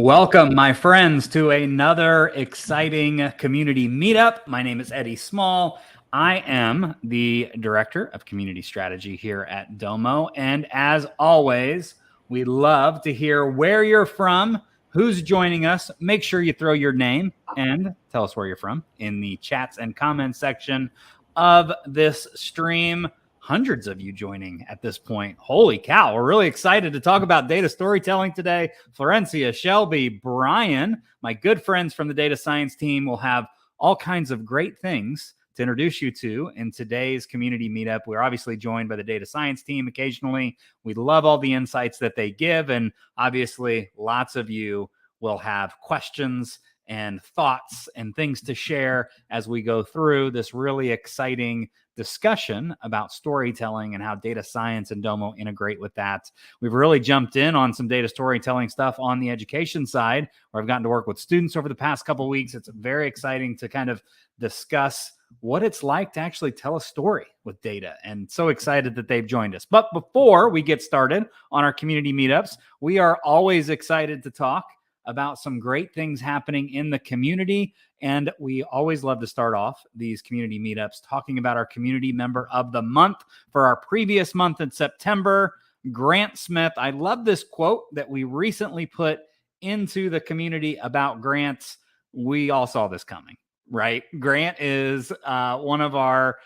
Welcome, my friends, to another exciting community meetup. My name is Eddie Small. I am the Director of Community Strategy here at Domo. And as always, we love to hear where you're from, who's joining us. Make sure you throw your name and tell us where you're from in the chats and comments section of this stream. Hundreds of you joining at this point. Holy cow. We're really excited to talk about data storytelling today. Florencia, Shelby, Brian, my good friends from the data science team will have all kinds of great things to introduce you to in today's community meetup. We're obviously joined by the data science team occasionally. We love all the insights that they give. And obviously, lots of you will have questions and thoughts and things to share as we go through this really exciting discussion about storytelling and how data science and Domo integrate with that. We've really jumped in on some data storytelling stuff on the education side, where I've gotten to work with students over the past couple of weeks. It's very exciting to kind of discuss what it's like to actually tell a story with data, and so excited that they've joined us. But before we get started on our community meetups, we are always excited to talk about some great things happening in the community. And we always love to start off these community meetups talking about our community member of the month. For our previous month in September, Grant Smith. I love this quote that we recently put into the community about Grant. We all saw this coming, right? Grant is one of our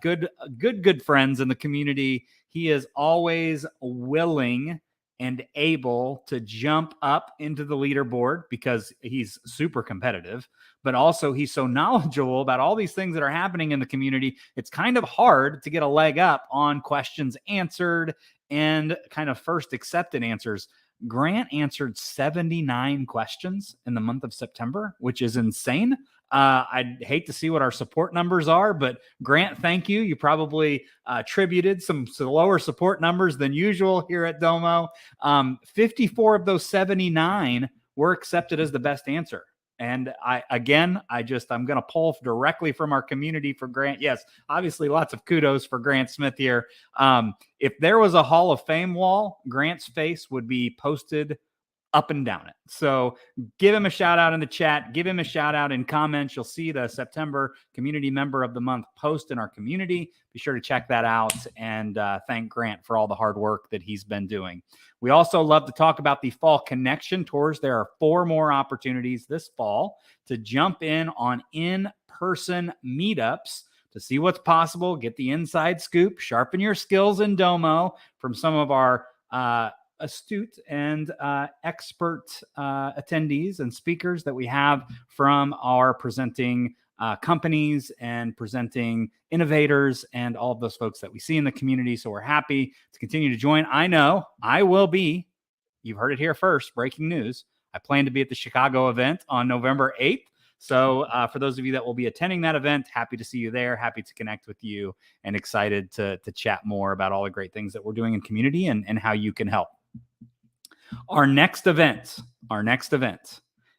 good friends in the community. He is always willing and able to jump up into the leaderboard because he's super competitive, but also he's so knowledgeable about all these things that are happening in the community. It's kind of hard to get a leg up on questions answered and kind of first accepted answers. Grant answered 79 questions in the month of September, which is insane. I'd hate to see what our support numbers are, but Grant, thank you. You probably attributed some lower support numbers than usual here at Domo. 54 of those 79 were accepted as the best answer. And I'm going to pull directly from our community for Grant. Yes, obviously lots of kudos for Grant Smith here. If there was a Hall of Fame wall, Grant's face would be posted up and down it. So give him a shout out in the chat. Give him a shout out in comments. You'll see the September Community Member of the Month post in our community. Be sure to check that out and thank Grant for all the hard work that he's been doing. We also love to talk about the Fall Connection Tours. There are 4 more opportunities this fall to jump in on in-person meetups to see what's possible, get the inside scoop, sharpen your skills in Domo from some of our astute and expert attendees and speakers that we have from our presenting companies and presenting innovators and all of those folks that we see in the community. So we're happy to continue to join. I know I will be, you've heard it here first, breaking news. I plan to be at the Chicago event on November 8th. So for those of you that will be attending that event, happy to see you there, happy to connect with you, and excited to chat more about all the great things that we're doing in community and how you can help. Our next event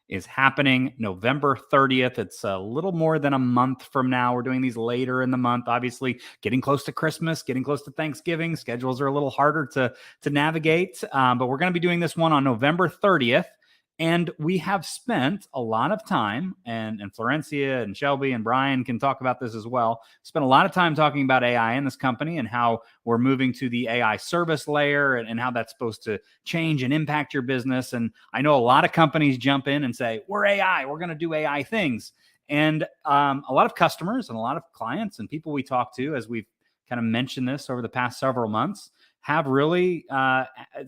is happening November 30th. It's a little more than a month from now. We're doing these later in the month, obviously getting close to Christmas, getting close to Thanksgiving. Schedules are a little harder to navigate, but we're going to be doing this one on November 30th. And we have spent a lot of time, and Florencia and Shelby and Brian can talk about this as well, spent a lot of time talking about AI in this company and how we're moving to the AI service layer and how that's supposed to change and impact your business. And I know a lot of companies jump in and say, we're AI, we're going to do AI things. And a lot of customers and a lot of clients and people we talk to, as we've kind of mentioned this over the past several months, have really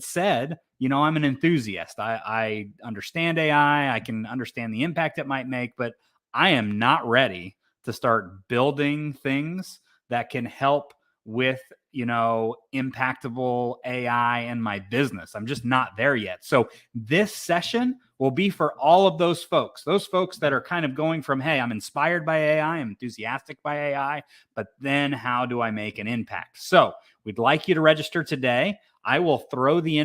said, I'm an enthusiast. I understand AI. I can understand the impact it might make, but I am not ready to start building things that can help with, impactable AI in my business. I'm just not there yet. So this session will be for all of those folks that are kind of going from, hey, I'm inspired by AI, I'm enthusiastic by AI, but then how do I make an impact? So we'd like you to register today. I will throw the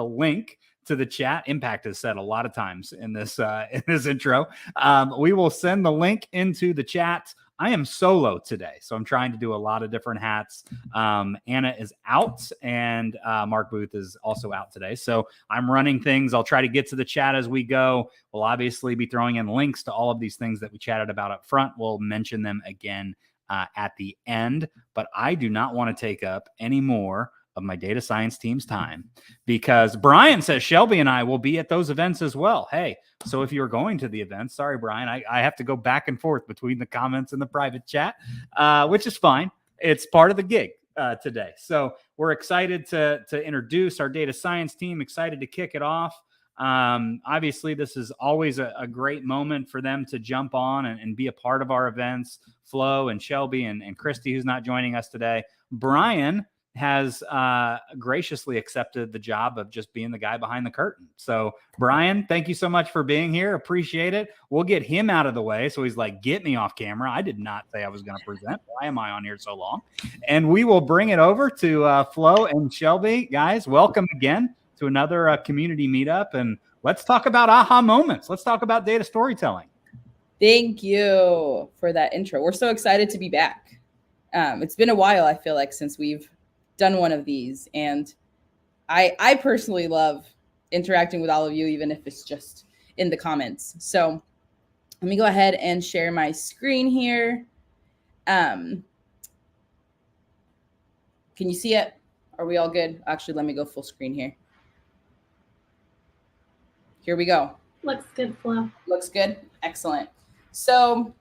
link to the chat. Impact is said a lot of times in this intro. We will send the link into the chat. I am solo today, so I'm trying to do a lot of different hats. Anna is out, and Mark Booth is also out today. So I'm running things. I'll try to get to the chat as we go. We'll obviously be throwing in links to all of these things that we chatted about up front. We'll mention them again at the end, but I do not want to take up any more of my data science team's time, because Brian says Shelby and I will be at those events as well. Hey, so if you're going to the event, sorry, Brian, I have to go back and forth between the comments and the private chat, which is fine. It's part of the gig today. So we're excited to introduce our data science team, excited to kick it off. Obviously, this is always a great moment for them to jump on and be a part of our events. Flo and Shelby and Christy, who's not joining us today. Brian has graciously accepted the job of just being the guy behind the curtain. So Brian, thank you so much for being here. Appreciate it. We'll get him out of the way. So he's like, get me off camera. I did not say I was going to present. Why am I on here so long? And we will bring it over to Flo and Shelby. Guys, welcome again to another community meetup. And let's talk about aha moments. Let's talk about data storytelling. Thank you for that intro. We're so excited to be back. It's been a while, I feel like, since we've done one of these, and I personally love interacting with all of you, even if it's just in the comments. So let me go ahead and share my screen here. Can you see it? Are we all good? Actually, let me go full screen here. Here we go. Looks good, Flo. Looks good. Excellent. So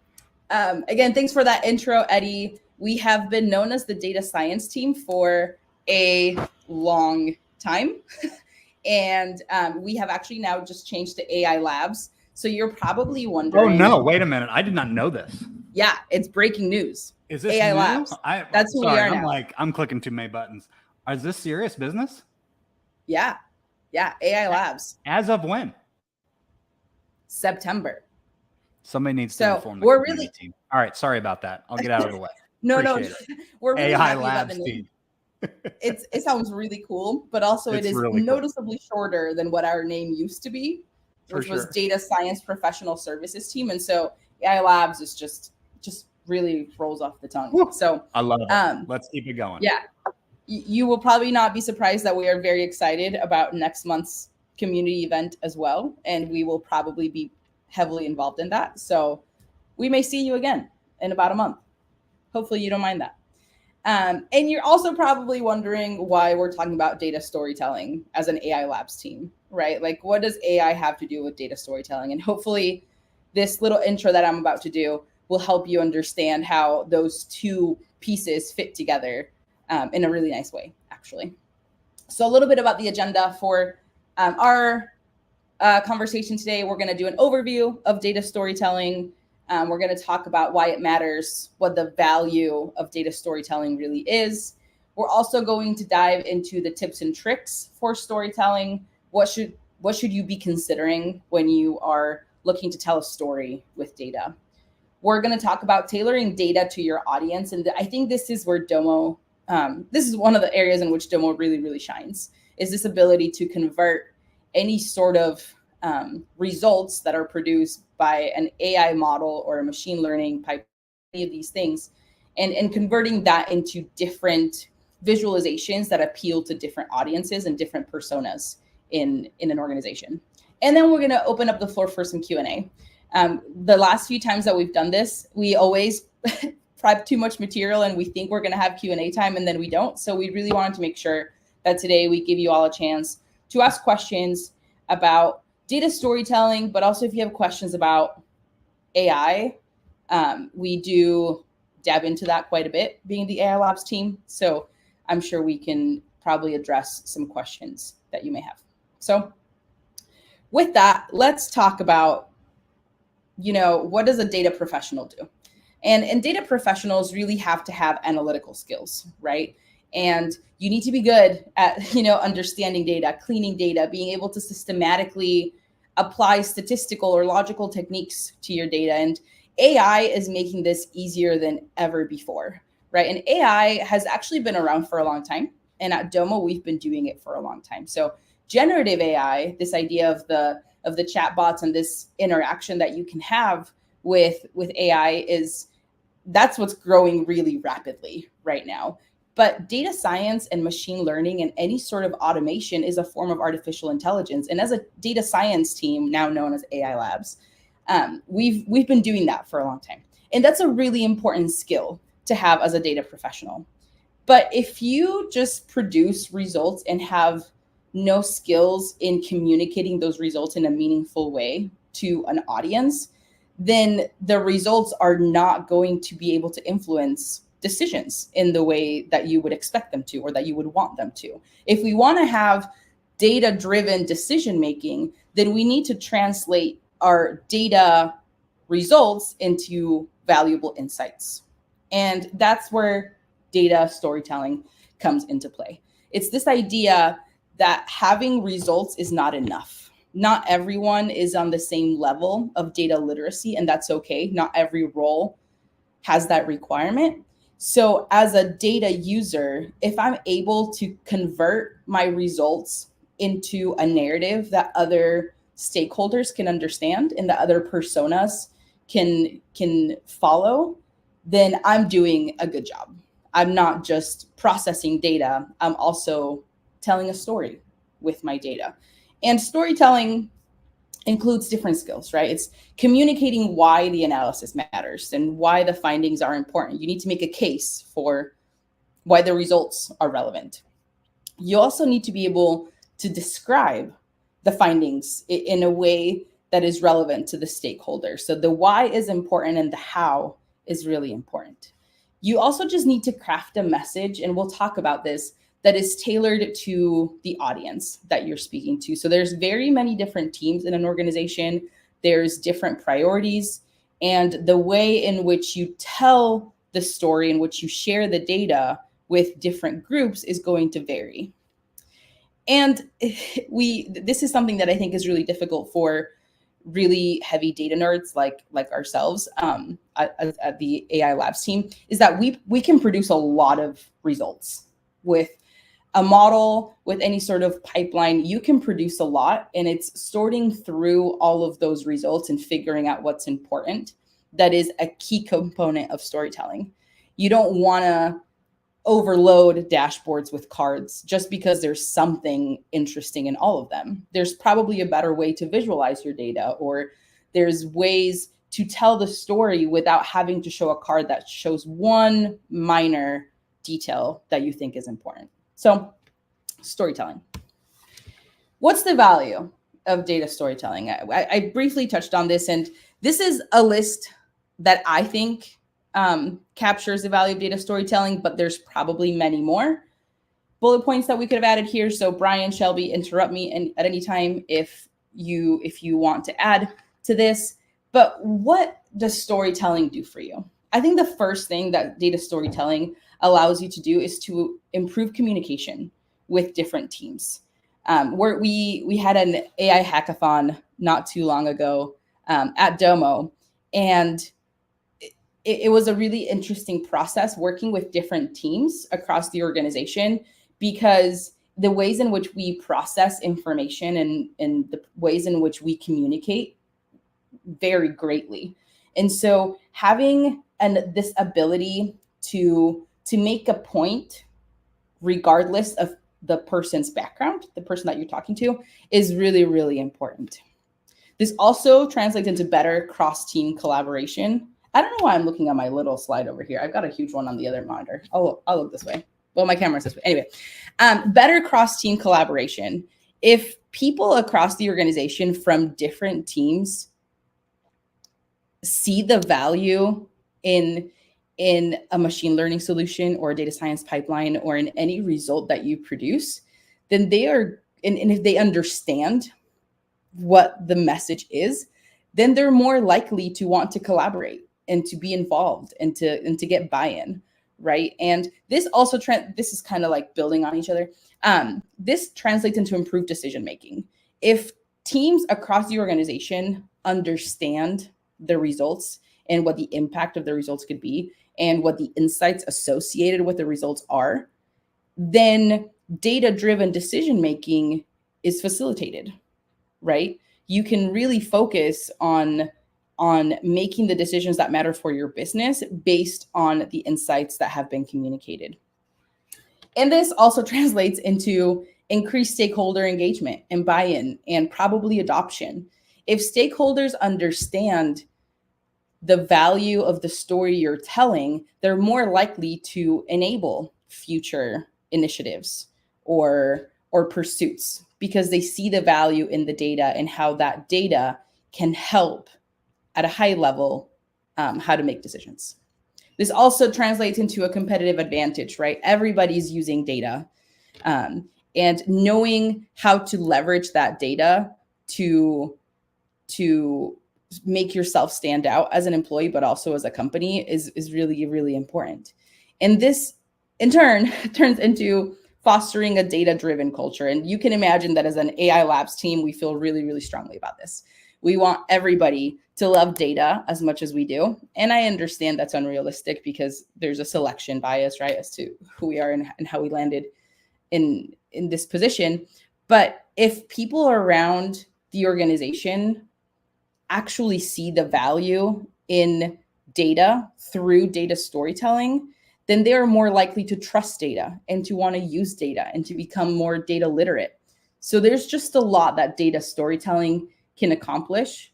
again, thanks for that intro, Eddie. We have been known as the data science team for a long time. And we have actually now just changed to AI Labs. So you're probably wondering. Oh, no. Wait a minute. I did not know this. Yeah, it's breaking news. Is this AI new? Labs? That's who we are now. I'm clicking too many buttons. Is this serious business? Yeah. Yeah. AI Labs. As of when? September. Somebody needs to inform the we're community really team. All right. Sorry about that. I'll get out of the way. No, we're really AI happy Labs about the name. team. It sounds really cool, but also it is really noticeably shorter than what our name used to be, which was Data Science Professional Services Team. And so AI Labs is just really rolls off the tongue. Woo. So I love it. Let's keep it going. Yeah. You will probably not be surprised that we are very excited about next month's community event as well. And we will probably be heavily involved in that. So we may see you again in about a month. Hopefully you don't mind that. And you're also probably wondering why we're talking about data storytelling as an AI Labs team, right? Like, what does AI have to do with data storytelling? And hopefully this little intro that I'm about to do will help you understand how those two pieces fit together in a really nice way, actually. So a little bit about the agenda for our conversation today. We're going to do an overview of data storytelling. We're going to talk about why it matters, what the value of data storytelling really is. We're also going to dive into the tips and tricks for storytelling. What should you be considering when you are looking to tell a story with data? We're going to talk about tailoring data to your audience. And I think this is where Domo, this is one of the areas in which Domo really, really shines, is this ability to convert any sort of results that are produced by an AI model or a machine learning pipeline, any of these things, and converting that into different visualizations that appeal to different audiences and different personas in an organization. And then we're going to open up the floor for some Q&A. The last few times that we've done this, we always prep too much material and we think we're going to have Q&A time and then we don't. So we really wanted to make sure that today we give you all a chance to ask questions about data storytelling, but also if you have questions about AI, we do dab into that quite a bit being the AI Labs team. So I'm sure we can probably address some questions that you may have. So with that, let's talk about, what does a data professional do? And data professionals really have to have analytical skills, right? And you need to be good at, understanding data, cleaning data, being able to systematically apply statistical or logical techniques to your data. And AI is making this easier than ever before, right? And AI has actually been around for a long time. And at Domo, we've been doing it for a long time. So generative AI, this idea of the chatbots and this interaction that you can have with AI is that's what's growing really rapidly right now. But data science and machine learning and any sort of automation is a form of artificial intelligence. And as a data science team, now known as AI Labs, we've been doing that for a long time. And that's a really important skill to have as a data professional. But if you just produce results and have no skills in communicating those results in a meaningful way to an audience, then the results are not going to be able to influence decisions in the way that you would expect them to or that you would want them to. If we want to have data-driven decision making, then we need to translate our data results into valuable insights. And that's where data storytelling comes into play. It's this idea that having results is not enough. Not everyone is on the same level of data literacy, and that's okay. Not every role has that requirement. So as a data user, if I'm able to convert my results into a narrative that other stakeholders can understand and that other personas can follow, then I'm doing a good job. I'm not just processing data, I'm also telling a story with my data. And storytelling includes different skills, right? It's communicating why the analysis matters and why the findings are important. You need to make a case for why the results are relevant. You also need to be able to describe the findings in a way that is relevant to the stakeholder. So the why is important and the how is really important. You also just need to craft a message, and we'll talk about this, that is tailored to the audience that you're speaking to. So there's very many different teams in an organization. There's different priorities, and the way in which you tell the story, in which you share the data with different groups is going to vary. And this is something that I think is really difficult for really heavy data nerds like ourselves at the AI Labs team, is that we can produce a lot of results with a model, with any sort of pipeline. You can produce a lot, and it's sorting through all of those results and figuring out what's important. That is a key component of storytelling. You don't want to overload dashboards with cards just because there's something interesting in all of them. There's probably a better way to visualize your data, or there's ways to tell the story without having to show a card that shows one minor detail that you think is important. So, storytelling. What's the value of data storytelling? I briefly touched on this, and this is a list that I think captures the value of data storytelling, but there's probably many more bullet points that we could have added here. So Brian, Shelby, interrupt me at any time if you want to add to this. But what does storytelling do for you? I think the first thing that data storytelling allows you to do is to improve communication with different teams. We had an AI hackathon not too long ago at Domo, and it was a really interesting process working with different teams across the organization, because the ways in which we process information and the ways in which we communicate vary greatly. And so having this ability to make a point regardless of the person's background, the person that you're talking to, is really, really important. This also translates into better cross-team collaboration. I don't know why I'm looking at my little slide over here. I've got a huge one on the other monitor. I'll look this way. Well, my camera's this way. Anyway, better cross-team collaboration. If people across the organization from different teams see the value in a machine learning solution or a data science pipeline or in any result that you produce, then they are, and if they understand what the message is, then they're more likely to want to collaborate and to be involved and to get buy-in, right? And this also, this is kind of like building on each other. This translates into improved decision-making. If teams across the organization understand the results and what the impact of the results could be and what the insights associated with the results are, then data-driven decision-making is facilitated, right? You can really focus on on making the decisions that matter for your business based on the insights that have been communicated. And this also translates into increased stakeholder engagement and buy-in and probably adoption. If stakeholders understand the value of the story you're telling, they're more likely to enable future initiatives or pursuits because they see the value in the data and how that data can help at a high level how to make decisions. This also translates into a competitive advantage, right? Everybody's using data, and knowing how to leverage that data to make yourself stand out as an employee, but also as a company is really, really important. And this in turn turns into fostering a data-driven culture. And you can imagine that as an AI Labs team, we feel really, really strongly about this. We want everybody to love data as much as we do. And I understand that's unrealistic because there's a selection bias, right, as to who we are and how we landed in this position. But if people around the organization actually see the value in data through data storytelling, then they are more likely to trust data and to want to use data and to become more data literate. So there's just a lot that data storytelling can accomplish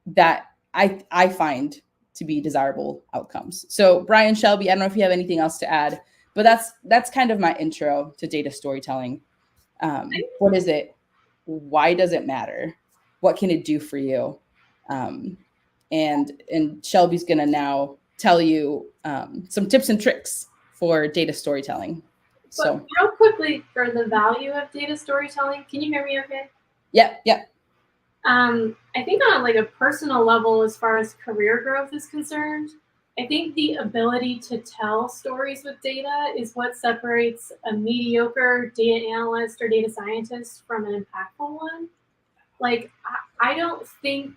that I find to be desirable outcomes. So Brian, Shelby, I don't know if you have anything else to add, but that's kind of my intro to data storytelling. What is it? Why does it matter? What can it do for you? And Shelby's gonna now tell you some tips and tricks for data storytelling. So real quickly, for the value of data storytelling, can you hear me okay? Yep. I think on like a personal level, as far as career growth is concerned, I think the ability to tell stories with data is what separates a mediocre data analyst or data scientist from an impactful one. Like, I don't think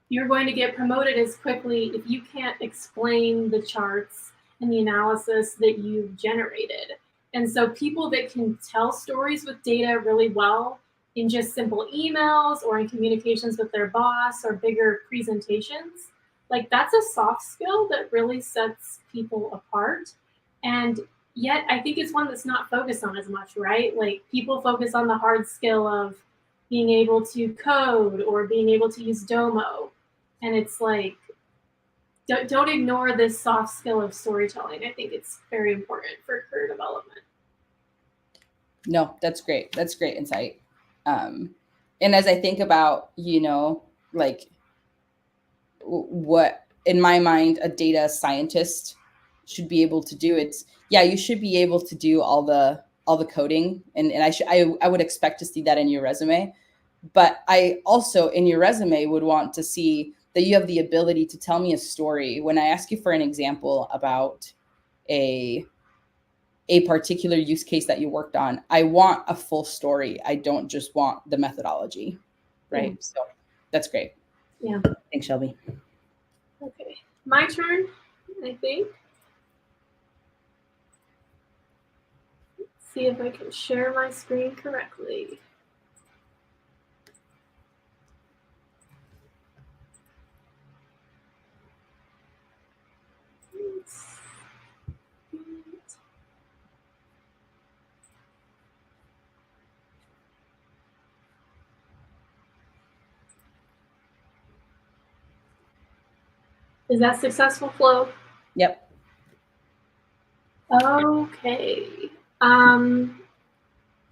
you're going to get promoted as quickly if you can't explain the charts and the analysis that you've generated. And so people that can tell stories with data really well in just simple emails or in communications with their boss or bigger presentations, like that's a soft skill that really sets people apart. And yet I think it's one that's not focused on as much, right? Like people focus on the hard skill of being able to code or being able to use Domo. And it's like, don't ignore this soft skill of storytelling. I think it's very important for career development. No, that's great. That's great insight. And as I think about, like what in my mind a data scientist should be able to do, you should be able to do all the coding, and I would expect to see that in your resume. But I also in your resume would want to see that you have the ability to tell me a story. When I ask you for an example about a particular use case that you worked on, I want a full story. I don't just want the methodology, right? Mm. So that's great. Yeah. Thanks, Shelby. Okay, my turn, I think. Let's see if I can share my screen correctly. Is that successful, Flo? Yep. Okay.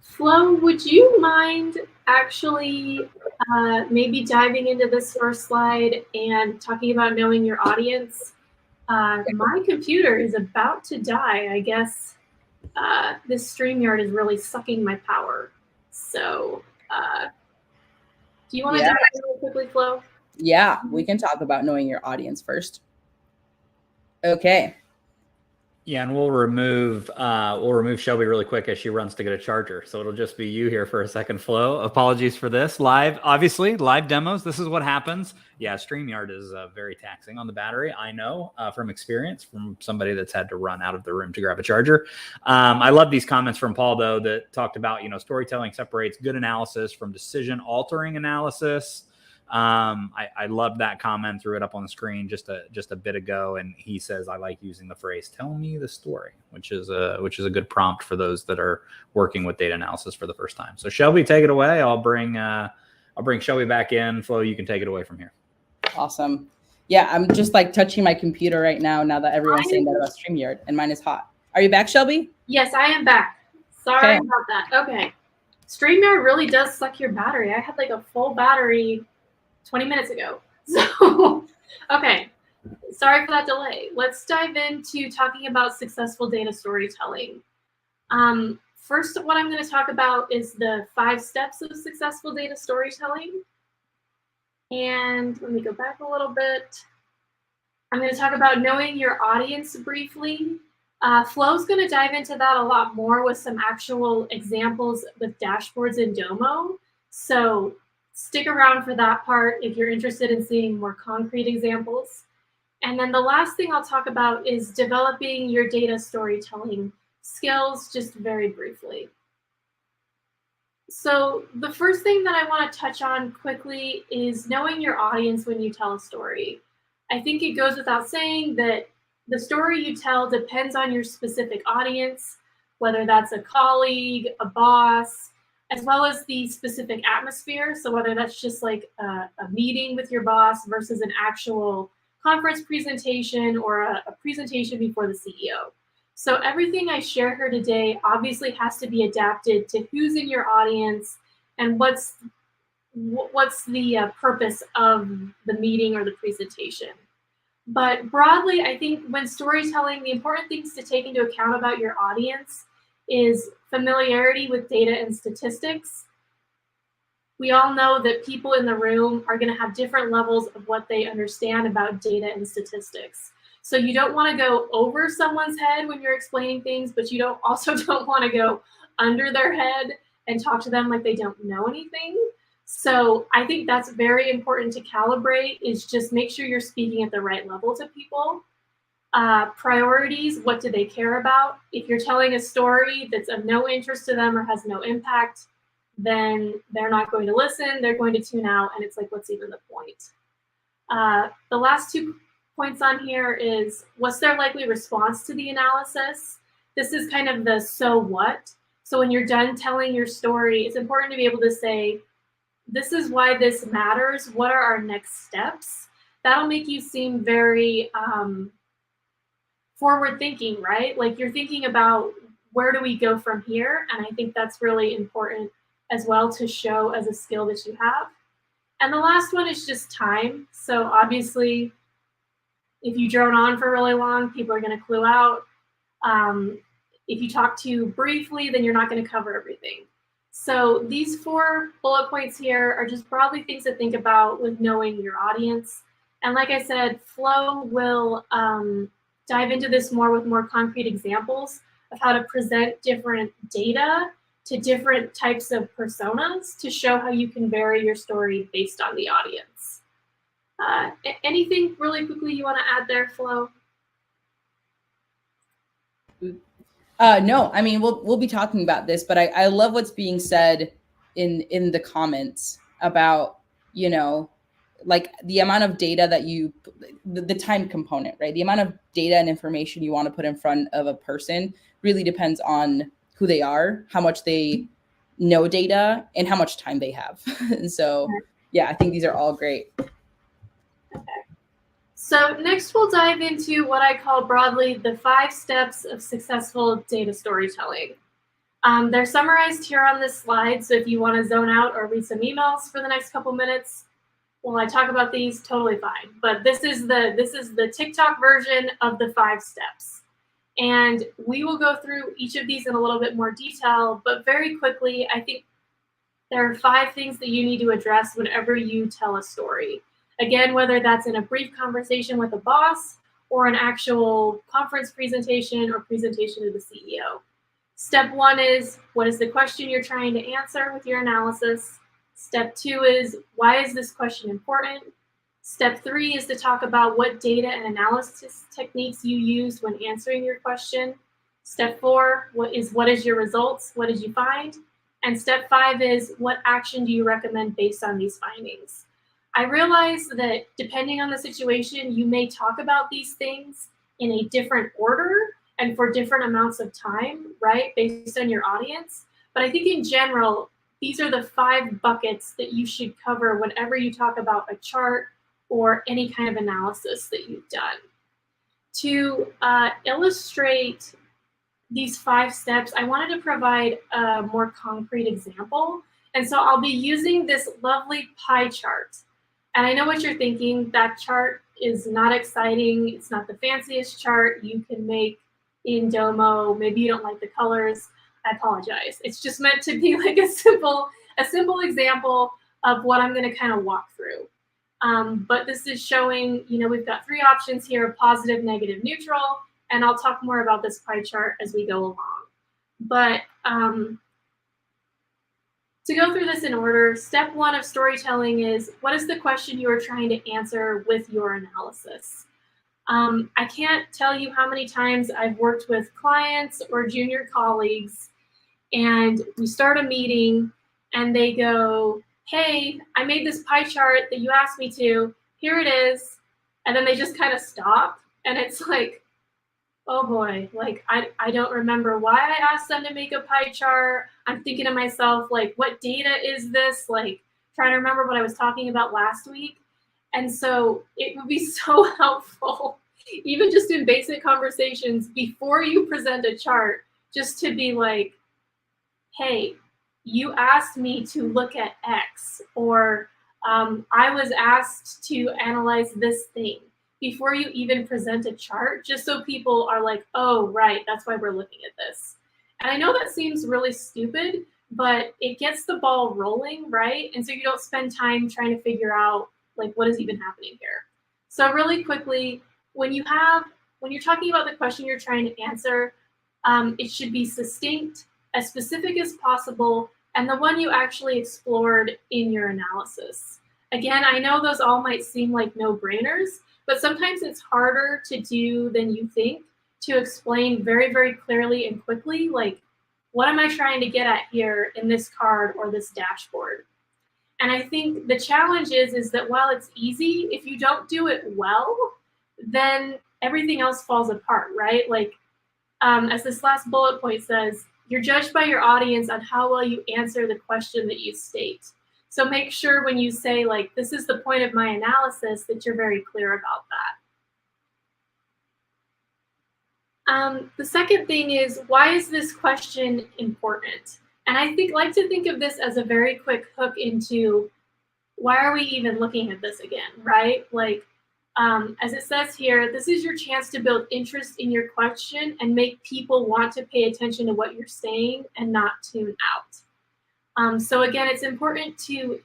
Flo, would you mind actually maybe diving into this first slide and talking about knowing your audience? My computer is about to die. I guess this StreamYard is really sucking my power. So do you want to dive in really quickly, Flo? Yeah, we can talk about knowing your audience first. Okay. Yeah, and we'll remove Shelby really quick as she runs to get a charger. So it'll just be you here for a second, Flo. Apologies for this. Live demos. This is what happens. Yeah, StreamYard is very taxing on the battery. I know from experience from somebody that's had to run out of the room to grab a charger. I love these comments from Paul, though, that talked about, storytelling separates good analysis from decision-altering analysis. I loved that comment, threw it up on the screen just a bit ago, and he says, I like using the phrase, tell me the story, which is a good prompt for those that are working with data analysis for the first time. So Shelby, take it away. I'll bring Shelby back in. Flo, you can take it away from here. Awesome. Yeah, I'm just like touching my computer right now that everyone's saying that about StreamYard, and mine is hot. Are you back, Shelby? Yes, I am back. Sorry about that. Okay. StreamYard really does suck your battery. I had like a full battery 20 minutes ago. So, okay. Sorry for that delay. Let's dive into talking about successful data storytelling. First, what I'm going to talk about is the 5 steps of successful data storytelling. And let me go back a little bit. I'm going to talk about knowing your audience briefly. Flo's going to dive into that a lot more with some actual examples with dashboards in Domo. So stick around for that part if you're interested in seeing more concrete examples. And then the last thing I'll talk about is developing your data storytelling skills, just very briefly. So the first thing that I want to touch on quickly is knowing your audience when you tell a story. I think it goes without saying that the story you tell depends on your specific audience, whether that's a colleague, a boss, as well as the specific atmosphere. So whether that's just like a meeting with your boss versus an actual conference presentation or a presentation before the CEO. So everything I share here today obviously has to be adapted to who's in your audience and what's the purpose of the meeting or the presentation. But broadly, I think when storytelling, the important things to take into account about your audience is familiarity with data and statistics. We all know that people in the room are going to have different levels of what they understand about data and statistics. So you don't want to go over someone's head when you're explaining things, but you also don't want to go under their head and talk to them like they don't know anything. So I think that's very important to calibrate, is just make sure you're speaking at the right level to people. Priorities, what do they care about? If you're telling a story that's of no interest to them or has no impact, then they're not going to listen, they're going to tune out, and it's like, what's even the point? The last 2 points on here is, what's their likely response to the analysis? This is kind of the so what. So when you're done telling your story, it's important to be able to say, this is why this matters. What are our next steps? That'll make you seem very forward thinking, right? Like you're thinking about, where do we go from here? And I think that's really important as well to show as a skill that you have. And the last one is just time. So obviously, if you drone on for really long, people are going to clue out. If you talk too briefly, then you're not going to cover everything. So these 4 bullet points here are just broadly things to think about with knowing your audience. And like I said, Flo will dive into this more with more concrete examples of how to present different data to different types of personas to show how you can vary your story based on the audience. Anything really quickly you want to add there, Flo? No, I mean, we'll be talking about this, but I love what's being said in the comments about, like the amount of data that the time component, right? The amount of data and information you want to put in front of a person really depends on who they are, how much they know data, and how much time they have. And so, yeah, I think these are all great. Okay. So next we'll dive into what I call broadly the 5 steps of successful data storytelling. They're summarized here on this slide, so if you want to zone out or read some emails for the next couple minutes while I talk about these, totally fine. But this is the TikTok version of the 5 steps. And we will go through each of these in a little bit more detail, but very quickly, I think there are 5 things that you need to address whenever you tell a story. Again, whether that's in a brief conversation with a boss or an actual conference presentation or presentation to the CEO. Step 1 is, what is the question you're trying to answer with your analysis? Step 2 is, why is this question important? Step 3 is to talk about what data and analysis techniques you used when answering your question. Step 4, what is your results? What did you find? And step 5 is, what action do you recommend based on these findings? I realize that depending on the situation, you may talk about these things in a different order and for different amounts of time, right, based on your audience. But I think in general, these are the 5 buckets that you should cover whenever you talk about a chart or any kind of analysis that you've done. To illustrate these 5 steps, I wanted to provide a more concrete example. And so I'll be using this lovely pie chart. And I know what you're thinking, that chart is not exciting. It's not the fanciest chart you can make in Domo. Maybe you don't like the colors. I apologize. It's just meant to be like a simple example of what I'm going to kind of walk through. But this is showing, we've got 3 options here, positive, negative, neutral, and I'll talk more about this pie chart as we go along. But to go through this in order, step 1 of storytelling is, what is the question you are trying to answer with your analysis? I can't tell you how many times I've worked with clients or junior colleagues, and we start a meeting and they go, hey, I made this pie chart that you asked me to, here it is. And then they just kind of stop. And it's like, oh boy, like I don't remember why I asked them to make a pie chart. I'm thinking to myself, like, what data is this? Like, trying to remember what I was talking about last week. And so it would be so helpful, even just in basic conversations before you present a chart, just to be like, hey, you asked me to look at X, or I was asked to analyze this thing, before you even present a chart, just so people are like, oh, right, that's why we're looking at this. And I know that seems really stupid, but it gets the ball rolling, right? And so you don't spend time trying to figure out, like, what is even happening here. So really quickly, when you're talking about the question you're trying to answer, it should be succinct, as specific as possible, and the one you actually explored in your analysis. Again, I know those all might seem like no-brainers, but sometimes it's harder to do than you think, to explain very, very clearly and quickly, like, what am I trying to get at here in this card or this dashboard? And I think the challenge is that while it's easy, if you don't do it well, then everything else falls apart, right? Like, as this last bullet point says, you're judged by your audience on how well you answer the question that you state. So make sure when you say, like, this is the point of my analysis, that you're very clear about that. The second thing is, why is this question important? And I like to think of this as a very quick hook into, why are we even looking at this again, right? Like, as it says here, this is your chance to build interest in your question and make people want to pay attention to what you're saying and not tune out. So again, it's important to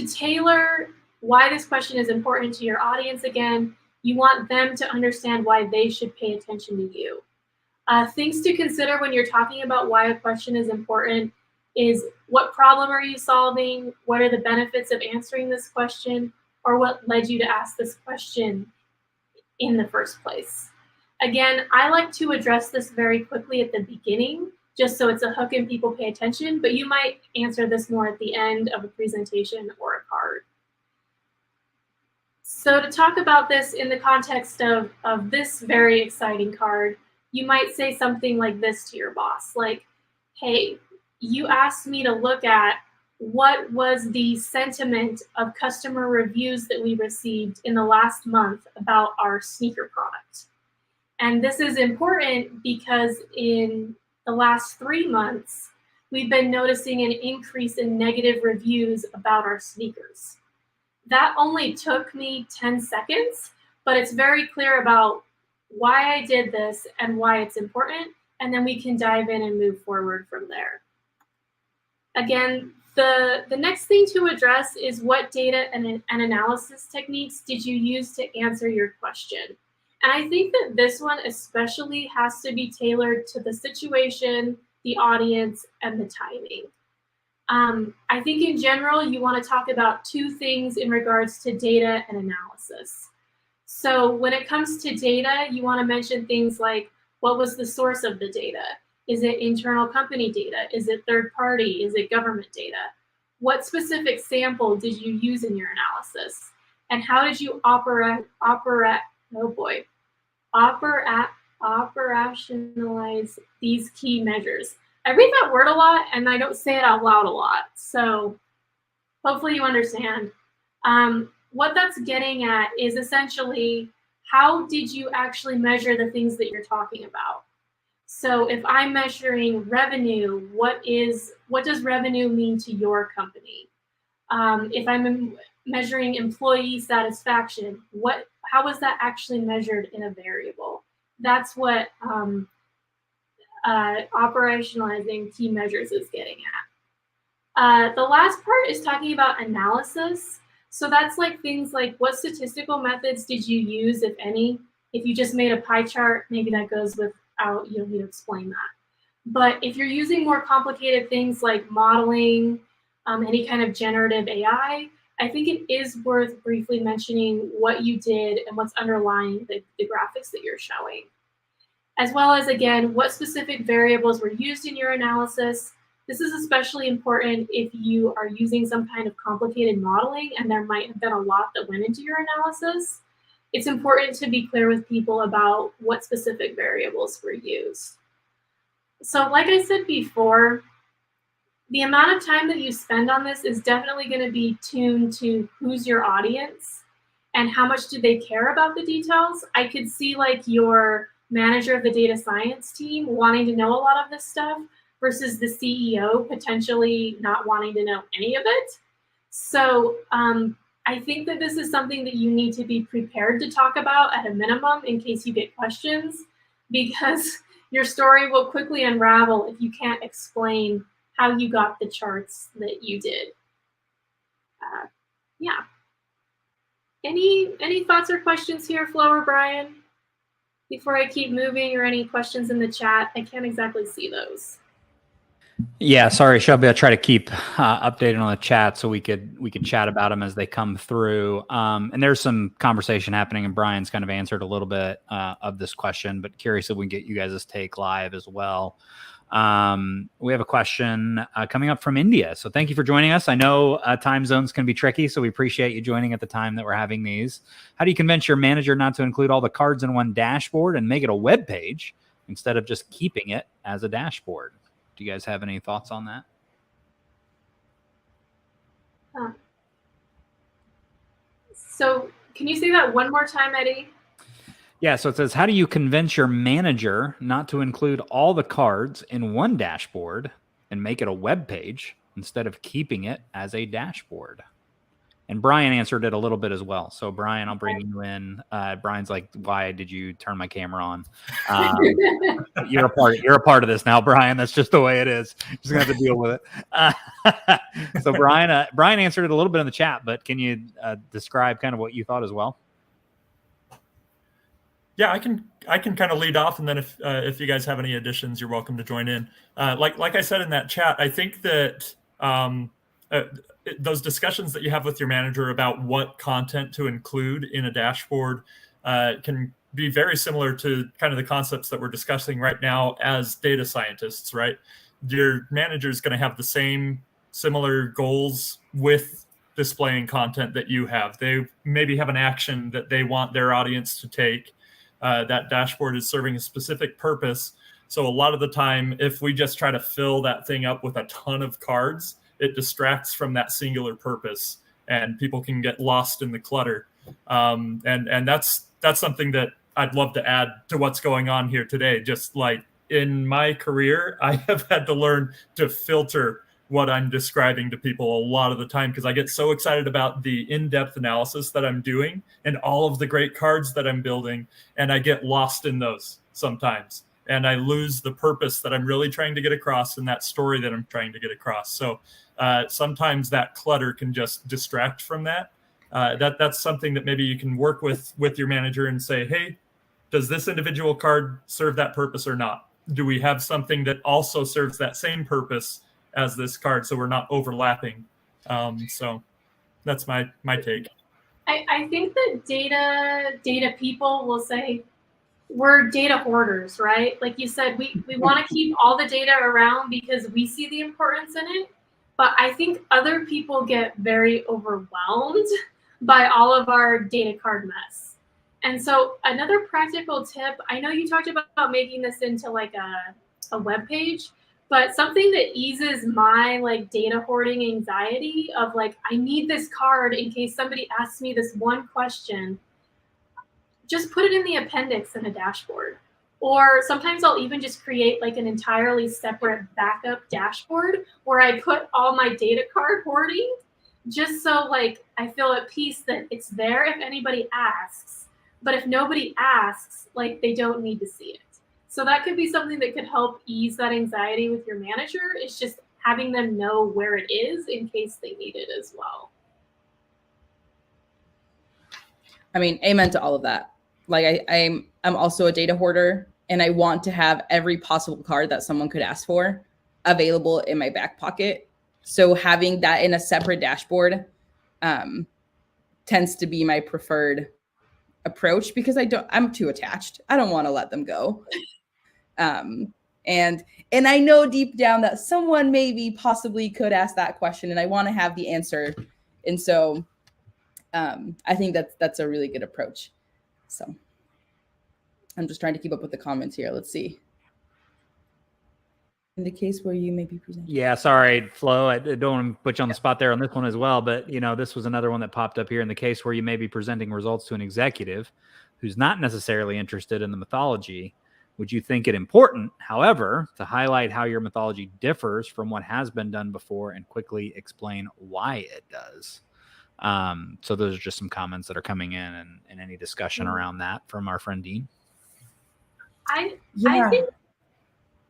tailor why this question is important to your audience. Again, you want them to understand why they should pay attention to you. Things to consider when you're talking about why a question is important is, what problem are you solving? What are the benefits of answering this question? Or what led you to ask this question in the first place? Again, I like to address this very quickly at the beginning, just so it's a hook and people pay attention, but you might answer this more at the end of a presentation or a card. So to talk about this in the context of this very exciting card, you might say something like this to your boss, like, hey, you asked me to look at what was the sentiment of customer reviews that we received in the last month about our sneaker product. And this is important because in the last 3 months, we've been noticing an increase in negative reviews about our sneakers. That only took me 10 seconds, but it's very clear about why I did this and why it's important, and then we can dive in and move forward from there. Again, the next thing to address is, what data and analysis techniques did you use to answer your question? And I think that this one especially has to be tailored to the situation, the audience, and the timing. I think in general, you want to talk about 2 things in regards to data and analysis. So when it comes to data, you want to mention things like, what was the source of the data? Is it internal company data? Is it third party? Is it government data? What specific sample did you use in your analysis? And how did you operationalize these key measures? I read that word a lot and I don't say it out loud a lot. So hopefully you understand. What that's getting at is essentially, how did you actually measure the things that you're talking about? So if I'm measuring revenue, what does revenue mean to your company? If I'm measuring employee satisfaction, how was that actually measured in a variable? That's what operationalizing key measures is getting at. The last part is talking about analysis. So that's like things like, what statistical methods did you use, if any? If you just made a pie chart, maybe that goes without, you don't need to explain that. But if you're using more complicated things like modeling, any kind of generative AI, I think it is worth briefly mentioning what you did and what's underlying the graphics that you're showing. As well as, again, what specific variables were used in your analysis. This is especially important if you are using some kind of complicated modeling and there might have been a lot that went into your analysis. It's important to be clear with people about what specific variables were used. So like I said before, the amount of time that you spend on this is definitely going to be tuned to who's your audience and how much do they care about the details. I could see like your manager of the data science team wanting to know a lot of this stuff versus the CEO potentially not wanting to know any of it. So I think that this is something that you need to be prepared to talk about at a minimum in case you get questions, because your story will quickly unravel if you can't explain how you got the charts that you did. Yeah. Any thoughts or questions here, Flo or Brian? Before I keep moving, or any questions in the chat? I can't exactly see those. Yeah, sorry, Shelby. I try to keep updated on the chat so we could chat about them as they come through. And there's some conversation happening, and Brian's kind of answered a little bit of this question, but curious if we can get you guys' take live as well. We have a question coming up from India. So thank you for joining us. I know time zones can be tricky, so we appreciate you joining at the time that we're having these. How do you convince your manager not to include all the cards in one dashboard and make it a web page instead of just keeping it as a dashboard? Do you guys have any thoughts on that? So can you say that one more time, Eddie? Yeah, so it says, how do you convince your manager not to include all the cards in one dashboard and make it a web page instead of keeping it as a dashboard? And Brian answered it a little bit as well. So Brian, I'll bring you in. Brian's like, why did you turn my camera on? You're a part of this now, Brian. That's just the way it is. Just gonna have to deal with it. So Brian answered it a little bit in the chat, but can you describe kind of what you thought as well? Yeah, I can kind of lead off, and then if you guys have any additions, you're welcome to join in. Like I said in that chat, I think that those discussions that you have with your manager about what content to include in a dashboard can be very similar to kind of the concepts that we're discussing right now as data scientists, right? Your manager is going to have the same similar goals with displaying content that you have. They maybe have an action that they want their audience to take. That dashboard is serving a specific purpose. So a lot of the time, if we just try to fill that thing up with a ton of cards, it distracts from that singular purpose, and people can get lost in the clutter. And that's something that I'd love to add to what's going on here today. Just like in my career, I have had to learn to filter what I'm describing to people a lot of the time, because I get so excited about the in-depth analysis that I'm doing and all of the great cards that I'm building, and I get lost in those sometimes. And I lose the purpose that I'm really trying to get across and that story that I'm trying to get across. So sometimes that clutter can just distract from that. That's something that maybe you can work with your manager and say, hey, does this individual card serve that purpose or not? Do we have something that also serves that same purpose as this card, so we're not overlapping? So that's my take. I think that data people will say, we're data hoarders, right? Like you said, we want to keep all the data around because we see the importance in it. but I think other people get very overwhelmed by all of our data card mess. And so another practical tip, I know you talked about making this into like a web page, but something that eases my like data hoarding anxiety of like, I need this card in case somebody asks me this one question, just put it in the appendix in a dashboard. Or sometimes I'll even just create like an entirely separate backup dashboard where I put all my data card hoarding, just so like I feel at peace that it's there if anybody asks. But if nobody asks, like they don't need to see it. So that could be something that could help ease that anxiety with your manager. It's just having them know where it is in case they need it as well. I mean, amen to all of that. Like I'm also a data hoarder, and I want to have every possible card that someone could ask for available in my back pocket. So having that in a separate dashboard tends to be my preferred approach, because I'm too attached. I don't want to let them go. And I know deep down that someone maybe possibly could ask that question, and I want to have the answer. And so I think that's a really good approach. So I'm just trying to keep up with the comments here. Let's see. In the case where you may be presenting. Yeah, sorry, Flo. I don't want to put you on the spot there on this one as well, but you know, this was another one that popped up here. In the case where you may be presenting results to an executive who's not necessarily interested in the methodology, would you think it important, however, to highlight how your methodology differs from what has been done before and quickly explain why it does? So those are just some comments that are coming in, and any discussion around that from our friend Dean. I think.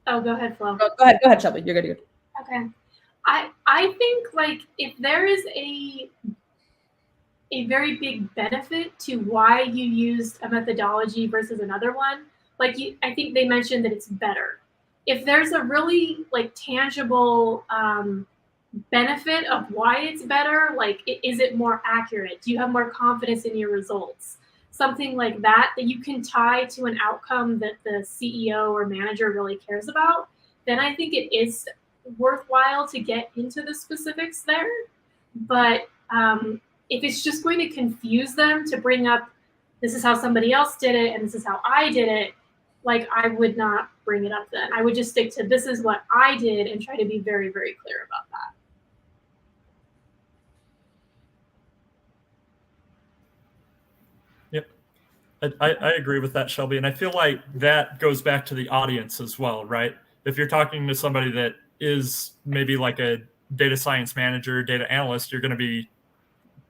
Oh, go ahead, Flo. Go ahead, Shelby. You're good. Okay. I think like if there is a very big benefit to why you used a methodology versus another one, like I think they mentioned that it's better. If there's a really like tangible benefit of why it's better, like is it more accurate? Do you have more confidence in your results? Something like that you can tie to an outcome that the CEO or manager really cares about, then I think it is worthwhile to get into the specifics there. But if it's just going to confuse them to bring up, this is how somebody else did it and this is how I did it, like I would not bring it up then. I would just stick to this is what I did and try to be very, very clear about that. I agree with that, Shelby. And I feel like that goes back to the audience as well, right? If you're talking to somebody that is maybe like a data science manager, data analyst, you're going to be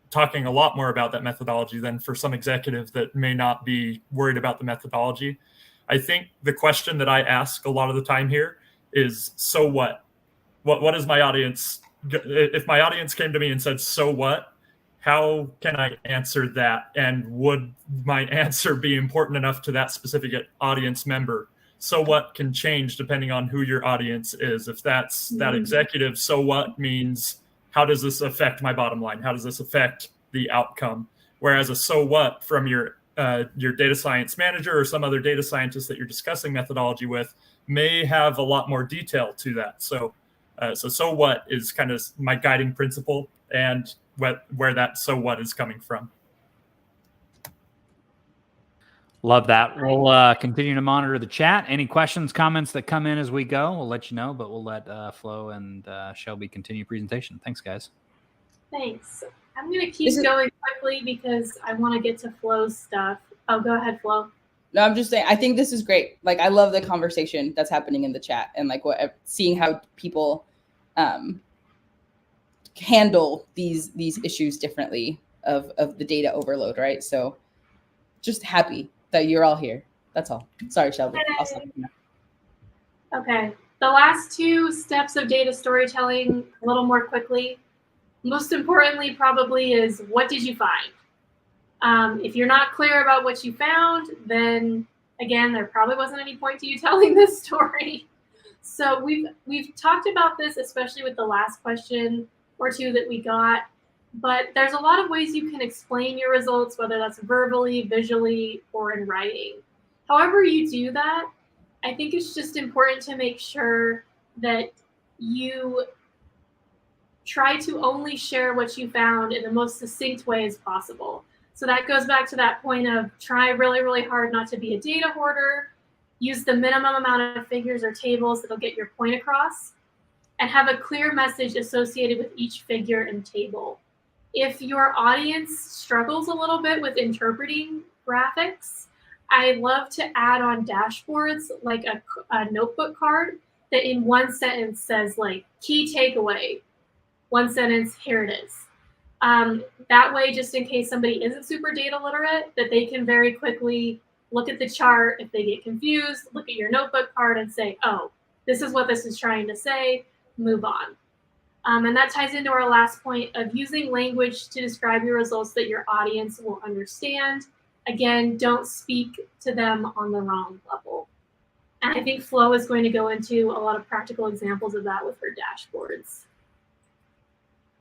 talking a lot more about that methodology than for some executive that may not be worried about the methodology. I think the question that I ask a lot of the time here is, so what? What is my audience? If my audience came to me and said, so what? How can I answer that? And would my answer be important enough to that specific audience member? So what can change depending on who your audience is. If that's that executive, so what means, how does this affect my bottom line? How does this affect the outcome? Whereas a so what from your data science manager or some other data scientist that you're discussing methodology with may have a lot more detail to that. So what is kind of my guiding principle, and where that so what is coming from. Love that. We'll continue to monitor the chat. Any questions, comments that come in as we go, we'll let you know, but we'll let Flo and Shelby continue presentation. Thanks, guys. Thanks. I'm going to keep going quickly because I want to get to Flo's stuff. Oh, go ahead, Flo. No, I'm just saying, I think this is great. Like, I love the conversation that's happening in the chat, and like seeing how people handle these issues differently of the data overload, right? So just happy that you're all here. That's all. Sorry, Shelby. Okay. The last two steps of data storytelling, a little more quickly. Most importantly, probably, is what did you find? If you're not clear about what you found, then again, there probably wasn't any point to you telling this story. So we've talked about this, especially with the last question or two that we got, but there's a lot of ways you can explain your results, whether that's verbally, visually, or in writing. However you do that, I think it's just important to make sure that you try to only share what you found in the most succinct way as possible. So that goes back to that point of try really, really hard not to be a data hoarder, use the minimum amount of figures or tables that'll get your point across, and have a clear message associated with each figure and table. If your audience struggles a little bit with interpreting graphics, I love to add on dashboards like a notebook card that in one sentence says like key takeaway, one sentence, here it is. That way, just in case somebody isn't super data literate, that they can very quickly look at the chart. If they get confused, look at your notebook card and say, oh, this is what this is trying to say, move on. And that ties into our last point of using language to describe your results that your audience will understand. Again, don't speak to them on the wrong level. And I think Flo is going to go into a lot of practical examples of that with her dashboards.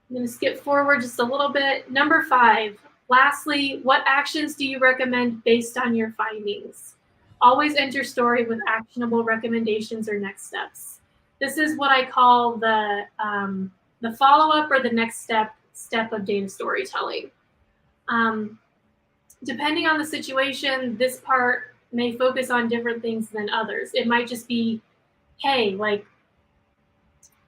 I'm going to skip forward just a little bit. Number 5, lastly, what actions do you recommend based on your findings? Always end your story with actionable recommendations or next steps. This is what I call the follow-up or the next step of data storytelling. Depending on the situation, this part may focus on different things than others. It might just be, hey, like,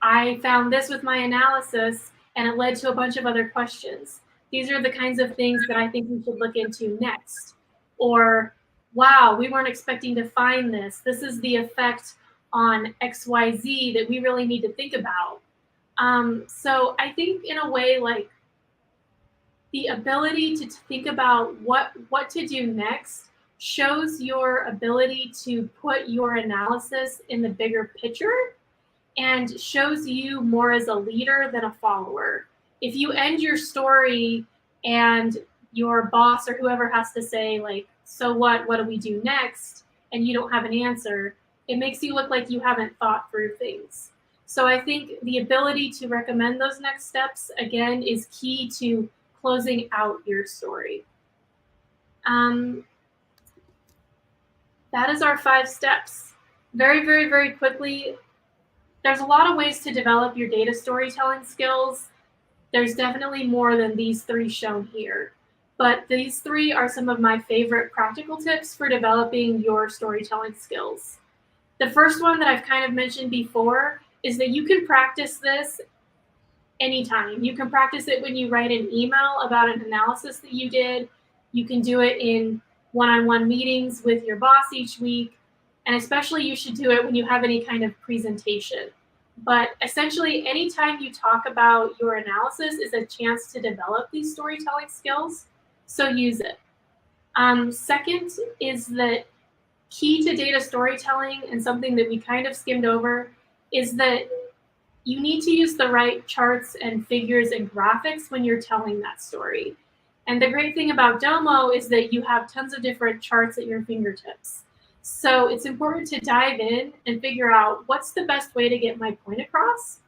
I found this with my analysis and it led to a bunch of other questions. These are the kinds of things that I think we should look into next. Or, wow, we weren't expecting to find this. This is the effect on XYZ that we really need to think about. So I think in a way, like, the ability to think about what to do next shows your ability to put your analysis in the bigger picture and shows you more as a leader than a follower. If you end your story and your boss or whoever has to say, like, so what do we do next? And you don't have an answer, it makes you look like you haven't thought through things. So I think the ability to recommend those next steps, again, is key to closing out your story. That is our 5 steps. Very, very, very quickly, there's a lot of ways to develop your data storytelling skills. There's definitely more than these 3 shown here. But these 3 are some of my favorite practical tips for developing your storytelling skills. The first one that I've kind of mentioned before is that you can practice this anytime. You can practice it when you write an email about an analysis that you did. You can do it in one-on-one meetings with your boss each week. And especially you should do it when you have any kind of presentation. But essentially, anytime you talk about your analysis is a chance to develop these storytelling skills. So use it. Second is that key to data storytelling, and something that we kind of skimmed over, is that you need to use the right charts and figures and graphics when you're telling that story. And the great thing about Domo is that you have tons of different charts at your fingertips. So it's important to dive in and figure out what's the best way to get my point across.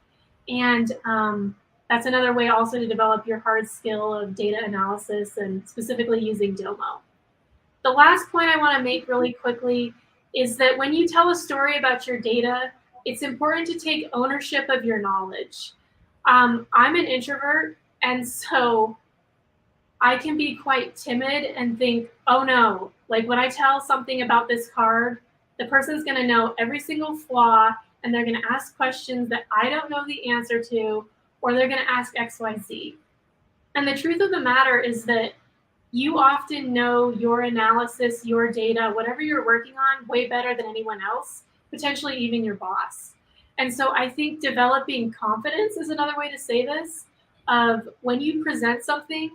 And that's another way also to develop your hard skill of data analysis and specifically using Domo. The last point I want to make really quickly is that when you tell a story about your data, it's important to take ownership of your knowledge. I'm an introvert, and so I can be quite timid and think, oh no, like when I tell something about this card, the person's going to know every single flaw and they're going to ask questions that I don't know the answer to, or they're going to ask XYZ. And the truth of the matter is that you often know your analysis, your data, whatever you're working on way better than anyone else, potentially even your boss. And so I think developing confidence is another way to say this, of when you present something,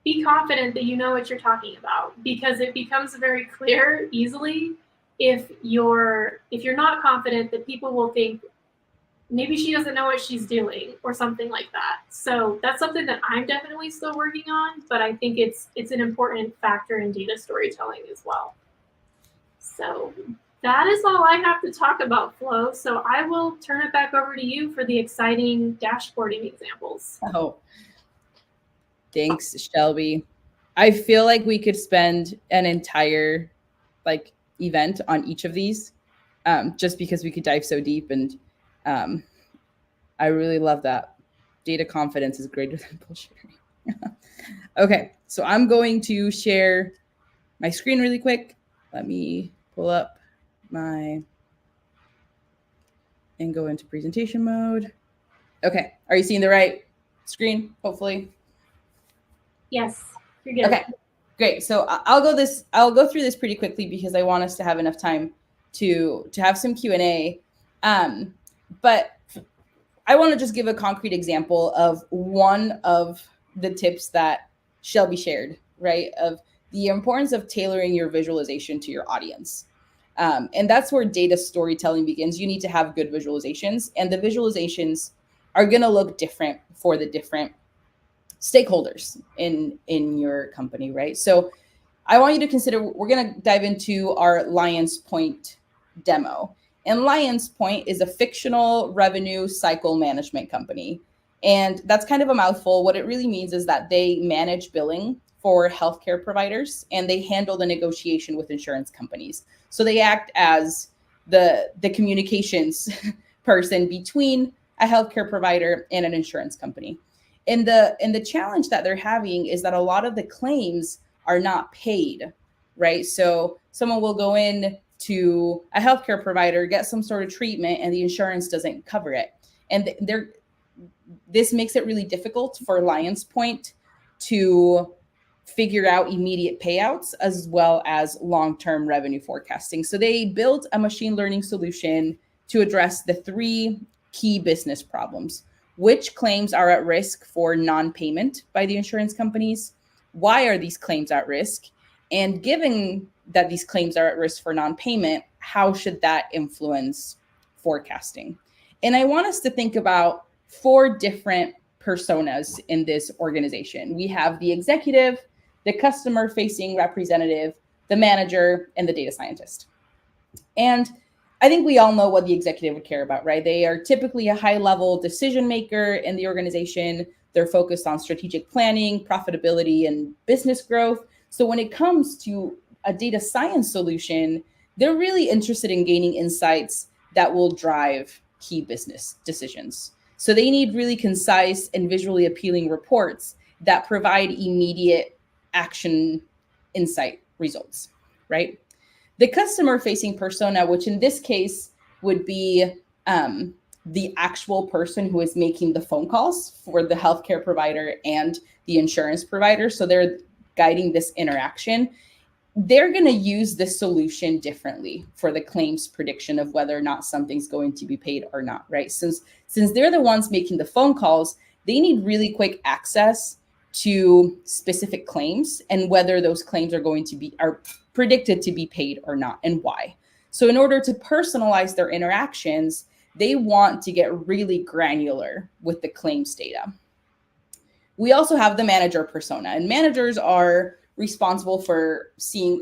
be confident that you know what you're talking about, because it becomes very clear easily if you're not confident that people will think maybe she doesn't know what she's doing or something like that. So that's something that I'm definitely still working on, but I think it's an important factor in data storytelling as well. So that is all I have to talk about, Flo. So I will turn it back over to you for the exciting dashboarding examples. Oh, thanks, Shelby. I feel like we could spend an entire event on each of these, just because we could dive so deep, and I really love that. data confidence is greater than bullshittery. Okay, so I'm going to share my screen really quick. Let me pull up and go into presentation mode. Okay, are you seeing the right screen, hopefully? Yes, you're good. Okay, great. So I'll go through this pretty quickly because I want us to have enough time to have some Q&A. But I want to just give a concrete example of one of the tips that Shelby shared, right? Of the importance of tailoring your visualization to your audience. And that's where data storytelling begins. You need to have good visualizations, and the visualizations are going to look different for the different stakeholders in your company, right? So I want you to consider, we're going to dive into our Lions Point demo. And Lions Point is a fictional revenue cycle management company. And that's kind of a mouthful. What it really means is that they manage billing for healthcare providers, and they handle the negotiation with insurance companies. So they act as the communications person between a healthcare provider and an insurance company. And the challenge that they're having is that a lot of the claims are not paid, right? So someone will go in to a healthcare provider, get some sort of treatment, and the insurance doesn't cover it. And this makes it really difficult for Lions Point to figure out immediate payouts as well as long-term revenue forecasting. So they built a machine learning solution to address the 3 key business problems. Which claims are at risk for non-payment by the insurance companies? Why are these claims at risk? And given that these claims are at risk for non-payment, how should that influence forecasting? And I want us to think about 4 different personas in this organization. We have the executive, the customer-facing representative, the manager, and the data scientist. And I think we all know what the executive would care about, right? They are typically a high-level decision maker in the organization. They're focused on strategic planning, profitability, and business growth. So when it comes to a data science solution, they're really interested in gaining insights that will drive key business decisions. So they need really concise and visually appealing reports that provide immediate action insight results, right? The customer-facing persona, which in this case would be the actual person who is making the phone calls for the healthcare provider and the insurance provider. So they're guiding this interaction. They're going to use this solution differently for the claims prediction of whether or not something's going to be paid or not, right? Since they're the ones making the phone calls, they need really quick access to specific claims and whether those claims are predicted to be paid or not, and why. So in order to personalize their interactions, they want to get really granular with the claims data. We also have the manager persona, and managers are responsible for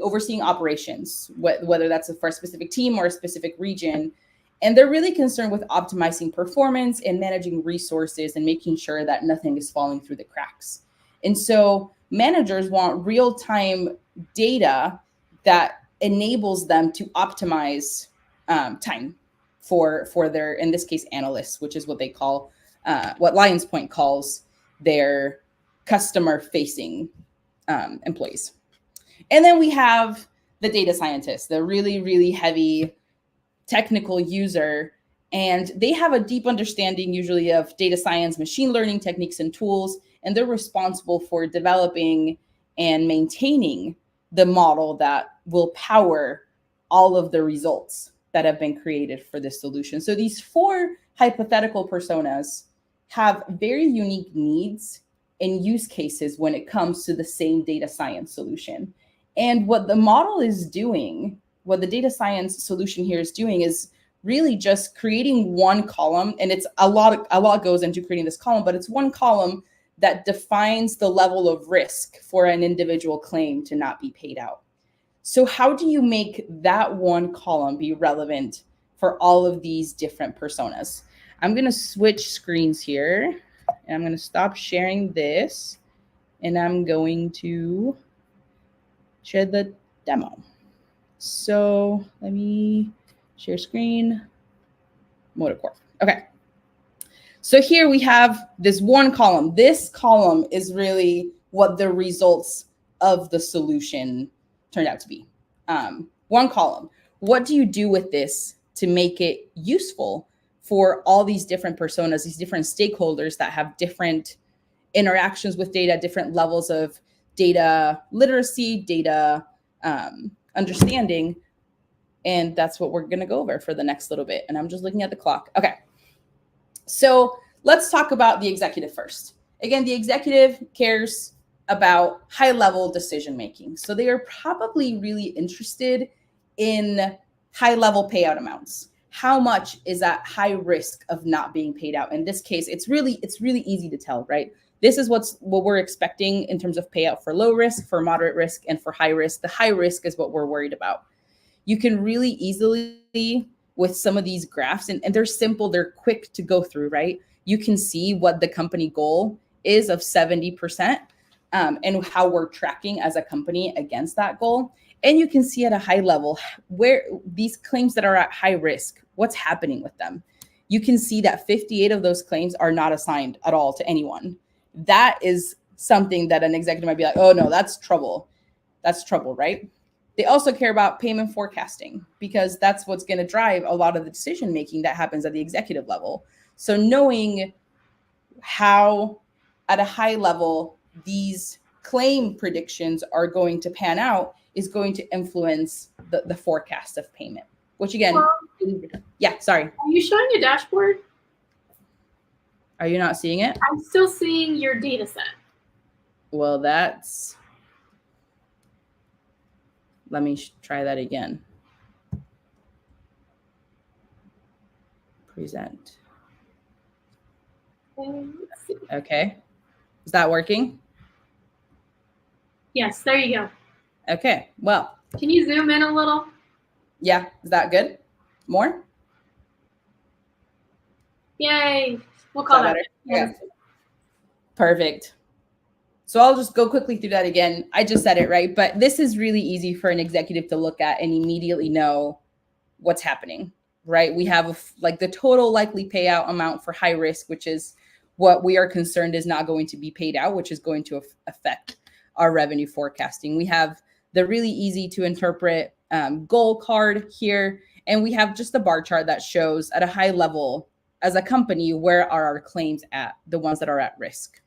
overseeing operations, whether that's for a specific team or a specific region. And they're really concerned with optimizing performance and managing resources and making sure that nothing is falling through the cracks. And so managers want real-time data that enables them to optimize time for their, in this case, analysts, which is what they call, what Lions Point calls their customer-facing employees. And then we have the data scientist, the really, really heavy technical user, and they have a deep understanding usually of data science, machine learning techniques and tools, and they're responsible for developing and maintaining the model that will power all of the results that have been created for this solution. So these 4 hypothetical personas have very unique needs and use cases when it comes to the same data science solution. And what the model is doing, what the data science solution here is doing, is really just creating one column. And it's a lot goes into creating this column, but it's one column that defines the level of risk for an individual claim to not be paid out. So how do you make that one column be relevant for all of these different personas? I'm going to switch screens here, and I'm going to stop sharing this, and I'm going to share the demo. So let me share screen, Motocorp. Okay. So here we have this one column. This column is really what the results of the solution turned out to be. One column. What do you do with this to make it useful for all these different personas, these different stakeholders that have different interactions with data, different levels of data literacy, data understanding? And that's what we're going to go over for the next little bit. And I'm just looking at the clock. Okay. So let's talk about the executive first. Again, the executive cares about high-level decision-making. So they are probably really interested in high-level payout amounts. How much is at high risk of not being paid out? In this case, it's really easy to tell, right? This is what we're expecting in terms of payout for low risk, for moderate risk, and for high risk. The high risk is what we're worried about. You can really easily, with some of these graphs, and they're simple, they're quick to go through, right? You can see what the company goal is of 70%, and how we're tracking as a company against that goal. And you can see at a high level where these claims that are at high risk, what's happening with them. You can see that 58 of those claims are not assigned at all to anyone. That is something that an executive might be like, oh no, that's trouble. That's trouble, right? They also care about payment forecasting because that's what's going to drive a lot of the decision making that happens at the executive level. So knowing how at a high level these claim predictions are going to pan out is going to influence the forecast of payment, which again, yeah, sorry. Are you showing a dashboard? Are you not seeing it? I'm still seeing your data set. Well, let me try that again. Present. Let's see. Okay. Is that working? Yes, there you go. Okay, well. Can you zoom in a little? Yeah, is that good? More? Yay. We'll call that. Yeah. Perfect. So I'll just go quickly through that again. I just said it, right? But this is really easy for an executive to look at and immediately know what's happening, right? We have like the total likely payout amount for high risk, which is what we are concerned is not going to be paid out, which is going to affect our revenue forecasting. We have the really easy to interpret goal card here. And we have just a bar chart that shows at a high level as a company, where are our claims at, the ones that are at risk.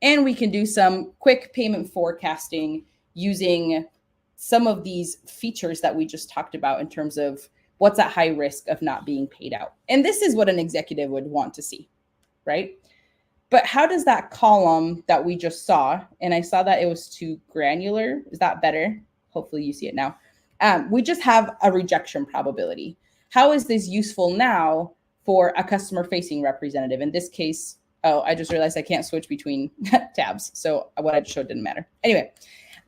And we can do some quick payment forecasting using some of these features that we just talked about in terms of what's at high risk of not being paid out. And this is what an executive would want to see, right? But how does that column that we just saw, and I saw that it was too granular. Is that better? Hopefully you see it now. We just have a rejection probability. How is this useful now for a customer-facing representative? In this case, oh, I just realized I can't switch between tabs. So what I just showed didn't matter. Anyway,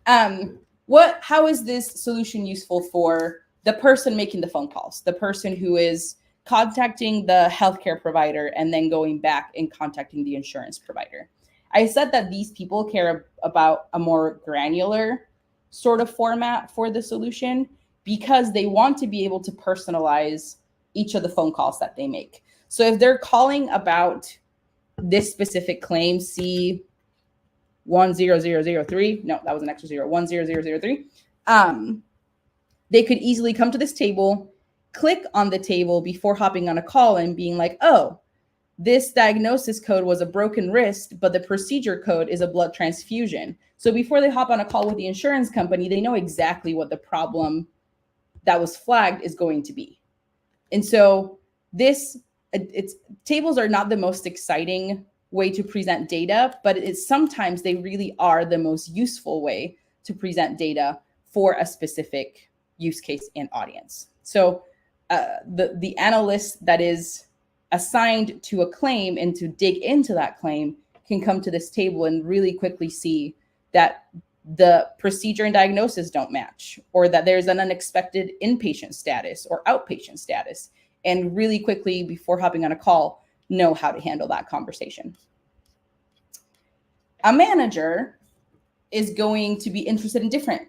how is this solution useful for the person making the phone calls, the person who is contacting the healthcare provider and then going back and contacting the insurance provider? I said that these people care about a more granular sort of format for the solution because they want to be able to personalize each of the phone calls that they make. So if they're calling about this specific claim, C10003, no, that was an extra zero, 10003, they could easily come to this table, click on the table before hopping on a call and being like, oh, this diagnosis code was a broken wrist, but the procedure code is a blood transfusion. So before they hop on a call with the insurance company, they know exactly what the problem that was flagged is going to be. And so tables are not the most exciting way to present data, but sometimes they really are the most useful way to present data for a specific use case and audience. So the analyst that is assigned to a claim and to dig into that claim can come to this table and really quickly see that the procedure and diagnosis don't match, or that there's an unexpected inpatient status or outpatient status, and really quickly, before hopping on a call, know how to handle that conversation. A manager is going to be interested in different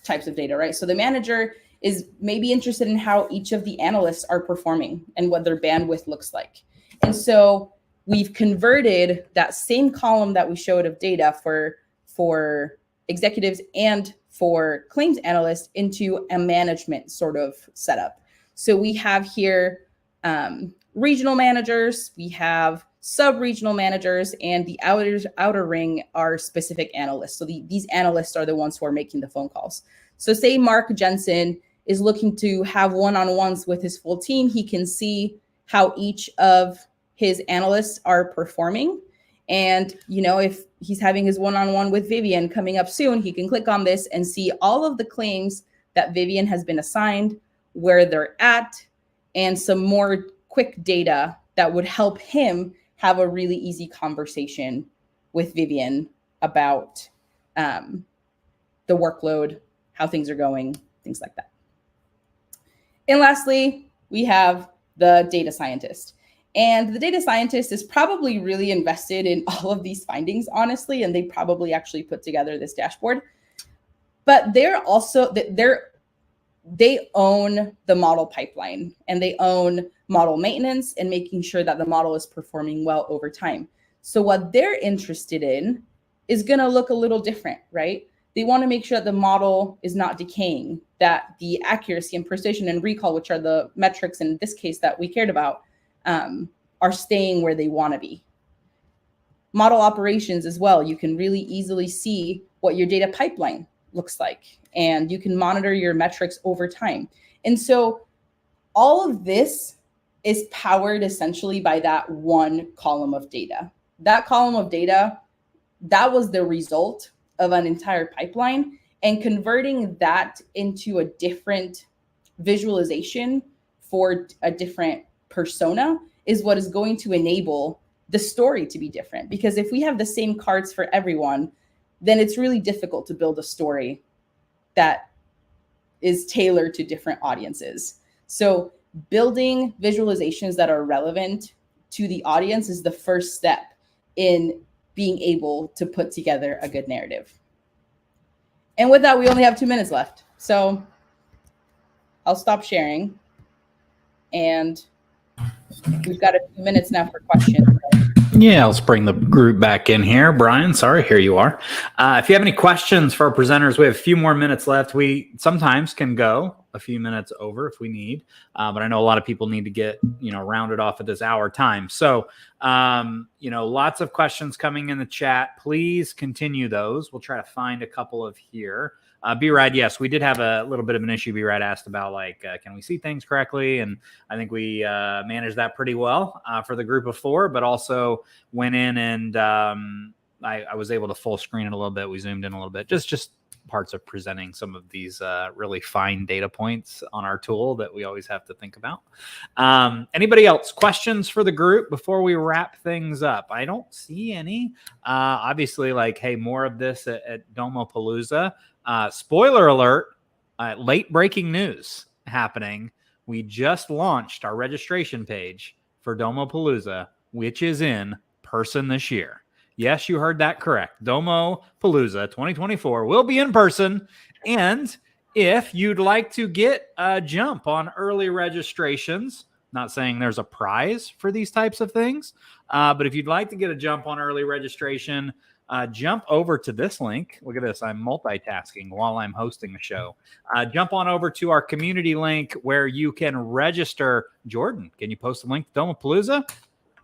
types of data, right? So the manager is maybe interested in how each of the analysts are performing and what their bandwidth looks like. And so we've converted that same column that we showed of data for executives and for claims analysts into a management sort of setup. So we have here regional managers, we have sub-regional managers, and the outer ring are specific analysts. So these analysts are the ones who are making the phone calls. So say Mark Jensen is looking to have one-on-ones with his full team. He can see how each of his analysts are performing. And, you know, if he's having his one-on-one with Vivian coming up soon, he can click on this and see all of the claims that Vivian has been assigned, where they're at, and some more quick data that would help him have a really easy conversation with Vivian about the workload, how things are going, things like that. And lastly, we have the data scientist. And the data scientist is probably really invested in all of these findings, honestly, and they probably actually put together this dashboard. But they're also, they own the model pipeline, and they own model maintenance and making sure that the model is performing well over time. So what they're interested in is going to look a little different, right? They want to make sure that the model is not decaying, that the accuracy and precision and recall, which are the metrics in this case that we cared about, are staying where they want to be. Model operations as well. You can really easily see what your data pipeline looks like, and you can monitor your metrics over time. And so all of this is powered essentially by that one column of data. That column of data, that was the result of an entire pipeline, and converting that into a different visualization for a different persona is what is going to enable the story to be different. Because if we have the same cards for everyone, then it's really difficult to build a story that is tailored to different audiences. So building visualizations that are relevant to the audience is the first step in being able to put together a good narrative. And with that, we only have 2 minutes left. So I'll stop sharing. And we've got a few minutes now for questions. Yeah, let's bring the group back in here. Brian, sorry, here you are. If you have any questions for our presenters, we have a few more minutes left. We sometimes can go a few minutes over if we need, but I know a lot of people need to get, rounded off at this hour time. So, lots of questions coming in the chat. Please continue those. We'll try to find a couple of here. B-Rad, yes, we did have a little bit of an issue. B-Rad asked about, can we see things correctly? And I think we managed that pretty well for the group of 4, but also went in and I was able to full screen it a little bit. We zoomed in a little bit, just parts of presenting some of these really fine data points on our tool that we always have to think about. Anybody else? Questions for the group before we wrap things up? I don't see any. Obviously, hey, more of this at Domopalooza. Spoiler alert, late breaking news happening. We just launched our registration page for Domopalooza, which is in person this year. Yes, you heard that correct. Domopalooza 2024 will be in person. And if you'd like to get a jump on early registrations, not saying there's a prize for these types of things, but if you'd like to get a jump on early registration, jump over to this link. Look at this. I'm multitasking while I'm hosting the show. Jump on over to our community link where you can register. Jordan, can you post a link to Domopalooza?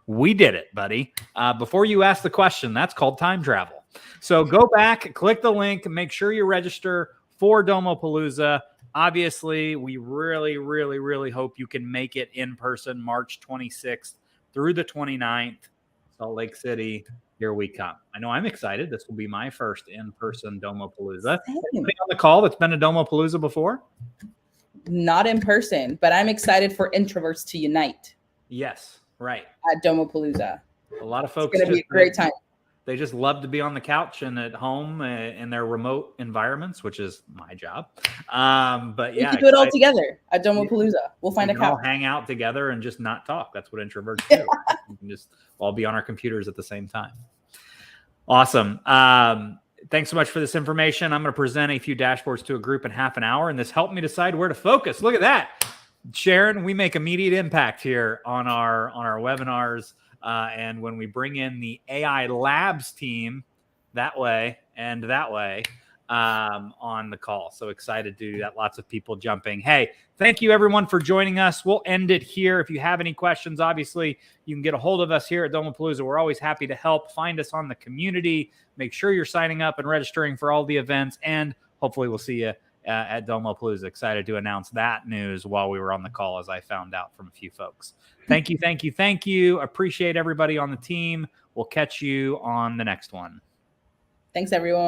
We did it, buddy. Before you ask the question, that's called time travel. So go back, click the link, make sure you register for Domopalooza. Obviously, we really, really, really hope you can make it in person March 26th through the 29th, Salt Lake City. Here we come. I know I'm excited. This will be my first in-person Domopalooza. Anybody on the call that's been to Domopalooza before? Not in person, but I'm excited for introverts to unite. Yes, right. At Domopalooza. A lot of folks. It's going to be a great time. They just love to be on the couch and at home in their remote environments, which is my job. But yeah, we can do it all together at Domopalooza. We'll find a couch. All hang out together and just not talk. That's what introverts do. We can just all be on our computers at the same time. Awesome. Thanks so much for this information. I'm going to present a few dashboards to a group in half an hour, and this helped me decide where to focus. Look at that. Sharon, we make immediate impact here on our webinars. And when we bring in the AI Labs team that way and that way on the call. So excited to do that. Lots of people jumping. Hey, thank you everyone for joining us. We'll end it here. If you have any questions, obviously you can get a hold of us here at Domopalooza. We're always happy to help. Find us on the community. Make sure you're signing up and registering for all the events, and hopefully we'll see you at Domopalooza. Excited to announce that news while we were on the call, as I found out from a few folks. Thank you, thank you, thank you. Appreciate everybody on the team. We'll catch you on the next one. Thanks, everyone.